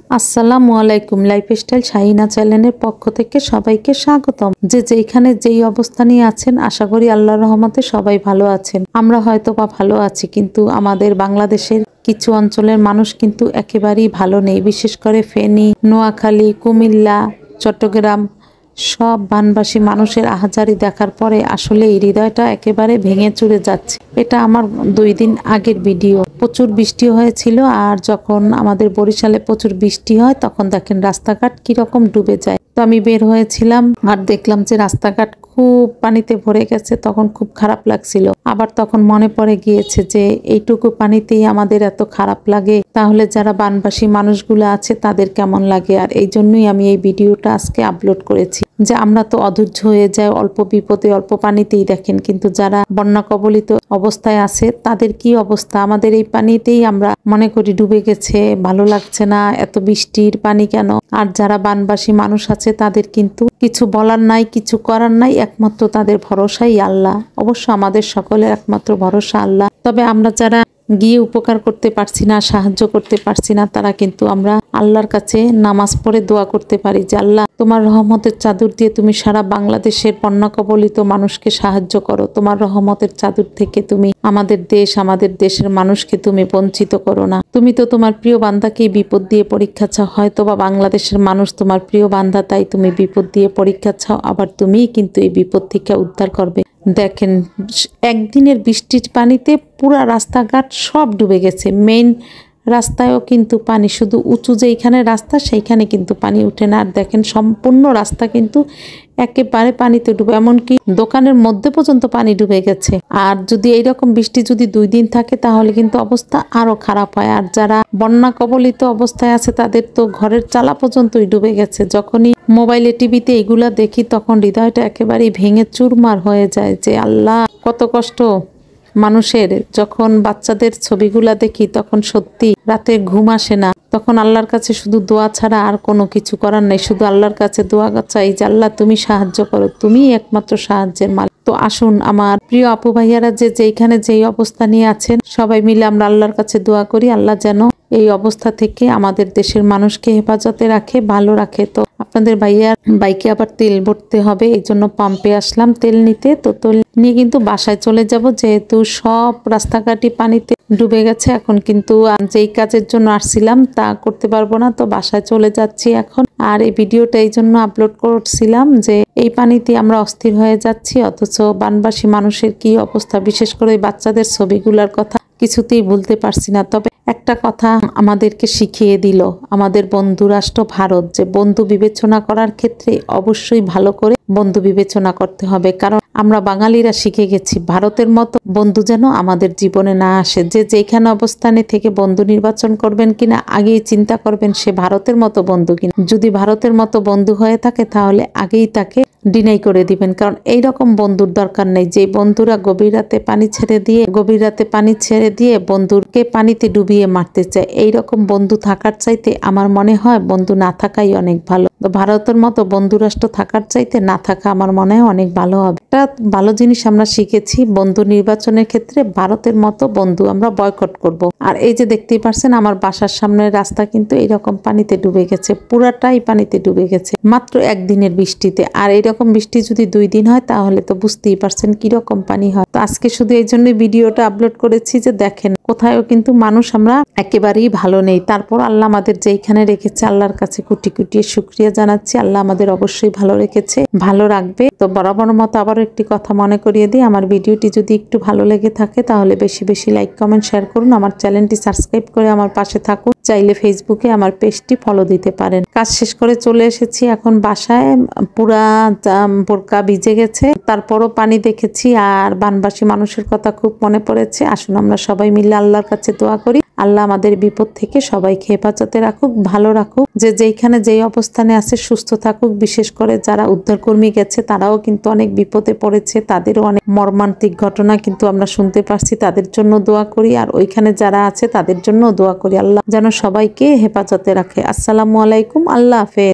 আসসালামু আলাইকুম। লাইফস্টাইল শাহিনা চ্যানেলের পক্ষ থেকে সবাইকে স্বাগতম। যে যেখানে যেই অবস্থানে আছেন, আশা করি আল্লাহর রহমতে সবাই ভালো আছেন। আমরা হয়তো বা ভালো আছি, কিন্তু আমাদের বাংলাদেশের কিছু অঞ্চলের মানুষ কিন্তু একেবারেই ভালো নেই। বিশেষ করে ফেনী, নোয়াখালী, কুমিল্লা, চট্টগ্রাম সব বানবাসী মানুষের আহাজারি দেখার পরে আসলে এই হৃদয়টা একেবারে ভেঙে চুরে যাচ্ছে। এটা আমার 2 দিন আগের ভিডিও। প্রচুর বৃষ্টি হয়েছিল, আর যখন আমাদের বরিশালে প্রচুর বৃষ্টি হয় তখন দেখেন রাস্তাঘাট কিরকম ডুবে যায়। তো আমি বের হয়েছিলাম আর দেখলাম যে রাস্তাঘাট খুব পানিতে ভরে গেছে। তখন খুব খারাপ লাগছিল। আবার তখন মনে পড়ে গিয়েছে যে এইটুকু পানিতেই আমাদের এত খারাপ লাগে, তাহলে যারা বানবাসী মানুষগুলো আছে তাদের কেমন লাগে। আর এই জন্যই আমি এই ভিডিওটা আজকে আপলোড করেছি যে আমরা তো অধৈর্য হয়ে যাই অল্প বিপদে, অল্প পানিতেই দেখেন, কিন্তু যারা বন্যা কবলিত অবস্থায় আছে তাদের কি অবস্থা। আমাদের এই পানিতেই আমরা মনে করি ডুবে গেছে, ভালো লাগছে না, এত বৃষ্টির পানি কেন। আর যারা বানবাসী মানুষ আছে তাদের কিন্তু কিছু বলার নাই, কিছু করার নাই, একমাত্র তাদের ভরসাই আল্লাহ। অবশ্য আমাদের সকলের একমাত্র ভরসা আল্লাহ। তবে আমরা যারা গিয়ে উপকার করতে পারছি না, সাহায্য করতে পারছি না, তারা কিন্তু আমরা আল্লাহর কাছে নামাজ পড়ে দোয়া করতে পারি যে আল্লাহ তোমার রহমতের চাদর দিয়ে তুমি সারা বাংলাদেশের বন্যা কবলিত মানুষকে সাহায্য করো। তোমার রহমতের চাদর থেকে তুমি আমাদের দেশ, আমাদের দেশের মানুষকে তুমি বঞ্চিত করো না। তুমি তো তোমার প্রিয় বান্দাকেই বিপদ দিয়ে পরীক্ষা চাও। হয়তো বা বাংলাদেশের মানুষ তোমার প্রিয় বান্দা, তাই তুমি বিপদ দিয়ে পরীক্ষা চাও, আবার তুমিই কিন্তু এই বিপদ থেকে উদ্ধার করবে। দেখেন একদিনের বৃষ্টির পানিতে পুরা রাস্তাঘাট সব ডুবে গেছে। মেইন রাস্তায়ও কিন্তু পানি, শুধু উঁচু যেইখানে রাস্তা সেইখানে কিন্তু পানি উঠে না। আর দেখেন সম্পূর্ণ রাস্তা কিন্তু একেবারে পানিতে ডুবে, এমনকি দোকানের মধ্যে পর্যন্ত পানি ডুবে গেছে। আর যদি এইরকম বৃষ্টি যদি 2 দিন থাকে তাহলে কিন্তু অবস্থা আরো খারাপ হয়। আর যারা বন্যা কবলিত অবস্থায় আছে তাদের তো ঘরের চালা পর্যন্তই ডুবে গেছে। যখনই মোবাইলে টিভিতে এগুলা দেখি তখন হৃদয়টা একেবারেই ভেঙে চুরমার হয়ে যায় যে আল্লাহ কত কষ্ট মানুষের। যখন বাচ্চাদের ছবিগুলা দেখি তখন সত্যি রাতে ঘুম আসে না। তখন আল্লাহর কাছে শুধু দোয়া ছাড়া আর কোনো কিছু করার নেই, শুধু আল্লাহর কাছে দোয়া চাই যে আল্লাহ তুমি সাহায্য করো, তুমি একমাত্র সাহায্যের মালিক। তো আসুন আমার প্রিয় আপু ভাইয়ারা যে যেইখানে যেই অবস্থা নিয়ে আছেন, সবাই মিলে আমরা আল্লাহর কাছে দোয়া করি আল্লাহ যেন এই অবস্থা থেকে আমাদের দেশের মানুষকে হেফাজতে রাখে, ভালো রাখে। তো আপনাদের ভাইয়ার বাইকে আবার তেল ভরতে হবে, এই জন্য পাম্পে আসলাম তেল নিতে। তো তেল নিয়ে কিন্তু বাসায় চলে যাব, যেহেতু সব রাস্তাঘাটই পানিতে ডুবে গেছে। এখন কিন্তু যেই কাজের জন্য আসছিলাম তা করতে পারবো না, তো বাসায় চলে যাচ্ছি এখন। আর এই ভিডিওটা এই জন্য আপলোড করছিলাম যে এই পানিতে আমরা অস্থির হয়ে যাচ্ছি, অথচ বানবাসী মানুষের কি অবস্থা। বিশেষ করে বাচ্চাদের ছবিগুলোর কথা কিছুতেই ভুলতে পারছি না। তবে একটা কথা আমাদেরকে শিখিয়ে দিল আমাদের বন্ধু রাষ্ট্র ভারত, যে বন্ধু বিবেচনা করার ক্ষেত্রে অবশ্যই ভালো করে বন্ধু বিবেচনা করতে হবে। কারণ আমরা বাঙালিরা শিখে গেছি ভারতের মতো বন্ধু যেন আমাদের জীবনে না আসে। যে যেখানে অবস্থানে থেকে বন্ধু নির্বাচন করবেন কিনা আগেই চিন্তা করবেন সে ভারতের মতো বন্ধু কিনা। যদি ভারতের মতো বন্ধু হয়ে থাকে তাহলে আগেই তাকে ডিনাই করে দিবেন। কারণ এইরকম বন্ধুর দরকার নেই যে বন্ধুরা গভীর রাতে পানি ছেড়ে দিয়ে বন্ধুকে পানিতে ডুবিয়ে মারতে চায়। এইরকম বন্ধু থাকার চাইতে আমার মনে হয় বন্ধু না থাকাই অনেক ভালো। তো ভারতের মতো বন্ধু রাষ্ট্র থাকার চাইতে না থাকা আমার মনে হয় অনেক ভালো হবে। একটা ভালো জিনিস আমরা শিখেছি, বন্ধু নির্বাচনের ক্ষেত্রে ভারতের মতো বন্ধু আমরা বয়কট করব। আর এই যে দেখতেই পারছেন আমার বাসার সামনের রাস্তা কিন্তু এইরকম পানিতে ডুবে গেছে, পুরাটাই পানিতে ডুবে গেছে মাত্র একদিনের বৃষ্টিতে। আর এইরকম বৃষ্টি যদি 2 দিন হয় তাহলে তো বুঝতেই পারছেন কিরকম পানি হয়। তো আজকে শুধু এই জন্যই ভিডিওটা আপলোড করেছি যে দেখেন কোথায়ও কিন্তু মানুষ আমরা একেবারেই ভালো নেই। তারপর আল্লাহ আমাদের যেইখানে রেখেছে আল্লাহর কাছে কোটি কোটি শুকরিয়া জানাচ্ছি। আল্লাহ আমাদের অবশ্যই ভালো রেখেছে, ভালো রাখবে। তো বরাবর মতো আবারও একটি কথা মনে করিয়ে দিই, আমার ভিডিওটি যদি একটু ভালো লেগে থাকে তাহলে বেশি বেশি লাইক কমেন্ট শেয়ার করুন। আমার চ্যানেলটি সাবস্ক্রাইব করে আমার পাশে থাকুন। চাইলে ফেসবুকে আমার পেজটি ফলো দিতে পারেন। কাজ শেষ করে চলে এসেছি এখন বাসায়। পুরা বোরকা ভিজে গেছে, তারপরও পানি দেখেছি আর বানবাসী মানুষের কথা খুব মনে পড়েছে। আসুন আমরা সবাই মিলে আল্লাহর কাছে দোয়া করি আল্লাহ আমাদের বিপদ থেকে সবাইকে হেফাজতে রাখুক, ভালো রাখুক। যে যেইখানে যেই অবস্থানে আছে সুস্থ থাকুক। বিশেষ করে যারা উদ্ধারকর্মী গেছে তারাও কিন্তু অনেক বিপদে পড়েছে, তাদেরও অনেক মর্মান্তিক ঘটনা কিন্তু আমরা শুনতে পারছি। তাদের জন্য দোয়া করি, আর ওইখানে যারা আছে তাদের জন্য দোয়া করি আল্লাহ যেন সবাইকে হেফাজতে রাখে। আসসালামু আলাইকুম, আল্লাহ হাফেজ।